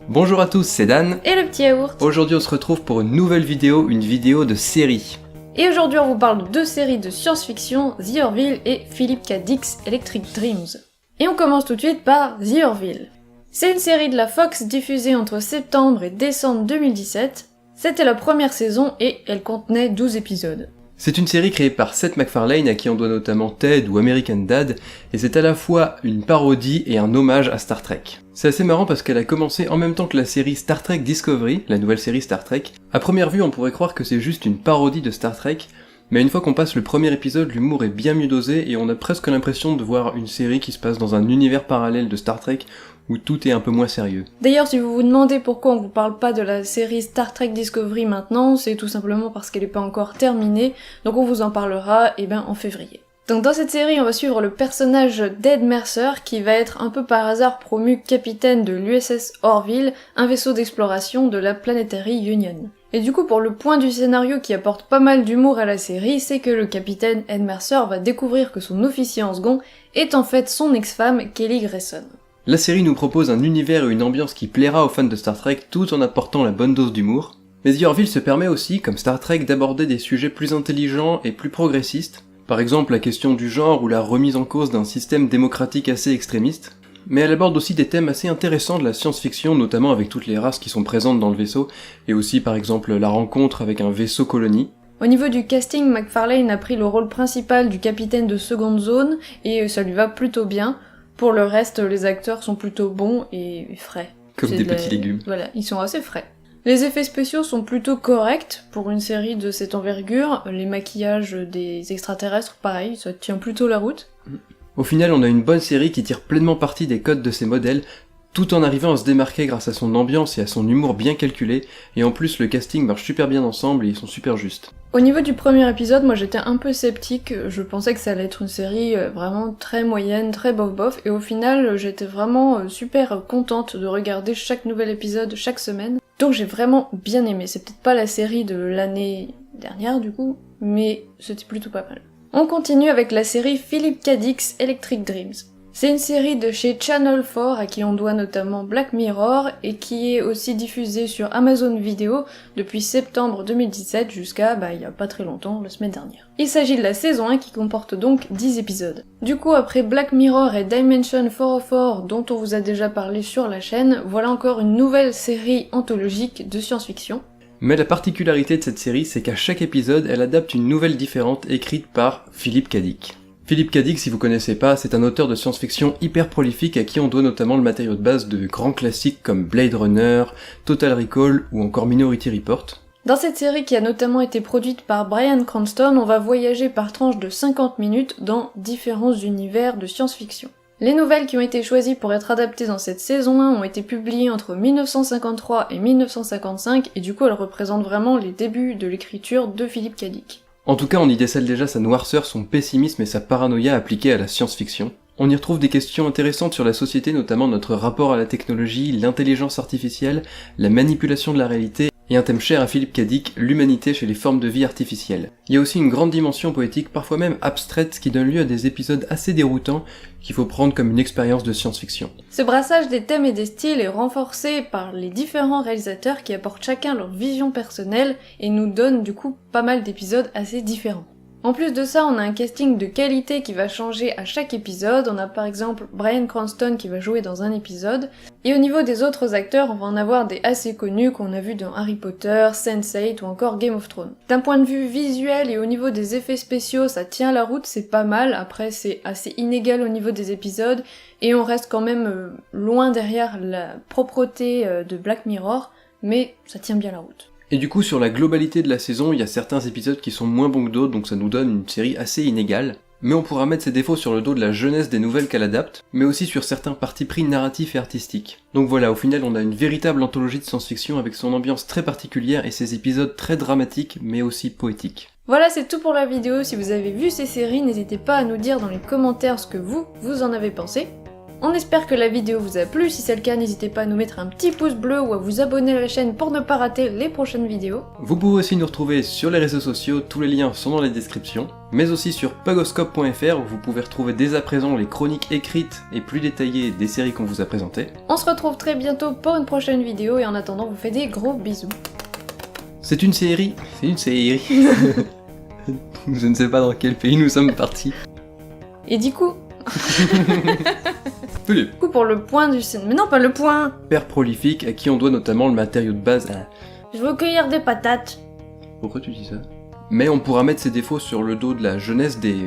Bonjour à tous, c'est Dan. Et le petit yaourt. Aujourd'hui on se retrouve pour une nouvelle vidéo, une vidéo de série. Et aujourd'hui on vous parle de deux séries de science-fiction, The Orville et Philip K. Dick's Electric Dreams. Et on commence tout de suite par The Orville. C'est une série de la Fox diffusée entre septembre et décembre 2017. C'était la première saison et elle contenait 12 épisodes. C'est une série créée par Seth MacFarlane à qui on doit notamment Ted ou American Dad, et c'est à la fois une parodie et un hommage à Star Trek. C'est assez marrant parce qu'elle a commencé en même temps que la série Star Trek Discovery, la nouvelle série Star Trek. À première vue on pourrait croire que c'est juste une parodie de Star Trek, mais une fois qu'on passe le premier épisode, l'humour est bien mieux dosé et on a presque l'impression de voir une série qui se passe dans un univers parallèle de Star Trek où tout est un peu moins sérieux. D'ailleurs, si vous vous demandez pourquoi on vous parle pas de la série Star Trek Discovery maintenant, c'est tout simplement parce qu'elle est pas encore terminée, donc on vous en parlera en février. Donc dans cette série, on va suivre le personnage d'Ed Mercer qui va être un peu par hasard promu capitaine de l'USS Orville, un vaisseau d'exploration de la Planetary Union. Et du coup, pour le point du scénario qui apporte pas mal d'humour à la série, c'est que le capitaine Ed Mercer va découvrir que son officier en second est en fait son ex-femme Kelly Grayson. La série nous propose un univers et une ambiance qui plaira aux fans de Star Trek tout en apportant la bonne dose d'humour. Mais The Orville se permet aussi, comme Star Trek, d'aborder des sujets plus intelligents et plus progressistes. Par exemple la question du genre ou la remise en cause d'un système démocratique assez extrémiste. Mais elle aborde aussi des thèmes assez intéressants de la science-fiction, notamment avec toutes les races qui sont présentes dans le vaisseau, et aussi par exemple la rencontre avec un vaisseau colonie. Au niveau du casting, MacFarlane a pris le rôle principal du capitaine de seconde zone, et ça lui va plutôt bien. Pour le reste, les acteurs sont plutôt bons et frais. Comme des petits légumes. Voilà, ils sont assez frais. Les effets spéciaux sont plutôt corrects pour une série de cette envergure. Les maquillages des extraterrestres, pareil, ça tient plutôt la route. Au final, on a une bonne série qui tire pleinement parti des codes de ses modèles, tout en arrivant à se démarquer grâce à son ambiance et à son humour bien calculé, et en plus le casting marche super bien ensemble et ils sont super justes. Au niveau du premier épisode, moi j'étais un peu sceptique, je pensais que ça allait être une série vraiment très moyenne, très bof, et au final j'étais vraiment super contente de regarder chaque nouvel épisode chaque semaine, donc j'ai vraiment bien aimé. C'est peut-être pas la série de l'année dernière du coup, mais c'était plutôt pas mal. On continue avec la série Philip K. Dick's Electric Dreams. C'est une série de chez Channel 4 à qui on doit notamment Black Mirror et qui est aussi diffusée sur Amazon Video depuis septembre 2017 jusqu'à il y a pas très longtemps, la semaine dernière. Il s'agit de la saison 1 qui comporte donc 10 épisodes. Du coup, après Black Mirror et Dimension 404 dont on vous a déjà parlé sur la chaîne, voilà encore une nouvelle série anthologique de science-fiction. Mais la particularité de cette série, c'est qu'à chaque épisode, elle adapte une nouvelle différente écrite par Philip K. Dick. Philip K. Dick, si vous connaissez pas, c'est un auteur de science-fiction hyper prolifique à qui on doit notamment le matériau de base de grands classiques comme Blade Runner, Total Recall ou encore Minority Report. Dans cette série qui a notamment été produite par Bryan Cranston, on va voyager par tranches de 50 minutes dans différents univers de science-fiction. Les nouvelles qui ont été choisies pour être adaptées dans cette saison 1 ont été publiées entre 1953 et 1955 et du coup elles représentent vraiment les débuts de l'écriture de Philip K. Dick. En tout cas, on y décèle déjà sa noirceur, son pessimisme et sa paranoïa appliquée à la science-fiction. On y retrouve des questions intéressantes sur la société, notamment notre rapport à la technologie, l'intelligence artificielle, la manipulation de la réalité, et un thème cher à Philip K. Dick, l'humanité chez les formes de vie artificielles. Il y a aussi une grande dimension poétique, parfois même abstraite, qui donne lieu à des épisodes assez déroutants, qu'il faut prendre comme une expérience de science-fiction. Ce brassage des thèmes et des styles est renforcé par les différents réalisateurs qui apportent chacun leur vision personnelle et nous donnent du coup pas mal d'épisodes assez différents. En plus de ça, on a un casting de qualité qui va changer à chaque épisode. On a par exemple Bryan Cranston qui va jouer dans un épisode. Et au niveau des autres acteurs, on va en avoir des assez connus qu'on a vus dans Harry Potter, Sense8 ou encore Game of Thrones. D'un point de vue visuel et au niveau des effets spéciaux, ça tient la route, c'est pas mal. Après, c'est assez inégal au niveau des épisodes. Et on reste quand même loin derrière la propreté de Black Mirror. Mais ça tient bien la route. Et du coup, sur la globalité de la saison, il y a certains épisodes qui sont moins bons que d'autres, donc ça nous donne une série assez inégale. Mais on pourra mettre ses défauts sur le dos de la jeunesse des nouvelles qu'elle adapte, mais aussi sur certains partis pris narratifs et artistiques. Donc voilà, au final, on a une véritable anthologie de science-fiction avec son ambiance très particulière et ses épisodes très dramatiques, mais aussi poétiques. Voilà, c'est tout pour la vidéo. Si vous avez vu ces séries, n'hésitez pas à nous dire dans les commentaires ce que vous en avez pensé. On espère que la vidéo vous a plu, si c'est le cas n'hésitez pas à nous mettre un petit pouce bleu ou à vous abonner à la chaîne pour ne pas rater les prochaines vidéos. Vous pouvez aussi nous retrouver sur les réseaux sociaux, tous les liens sont dans la description, mais aussi sur pugoscope.fr où vous pouvez retrouver dès à présent les chroniques écrites et plus détaillées des séries qu'on vous a présentées. On se retrouve très bientôt pour une prochaine vidéo et en attendant on vous fait des gros bisous. C'est une série. Je ne sais pas dans quel pays nous sommes partis. Et du coup... Philippe. Du coup pour le point du cinéma... Mais non, pas le point. Père prolifique à qui on doit notamment le matériau de base. Je veux cueillir des patates. Pourquoi tu dis ça? Mais on pourra mettre ses défauts sur le dos de la jeunesse des...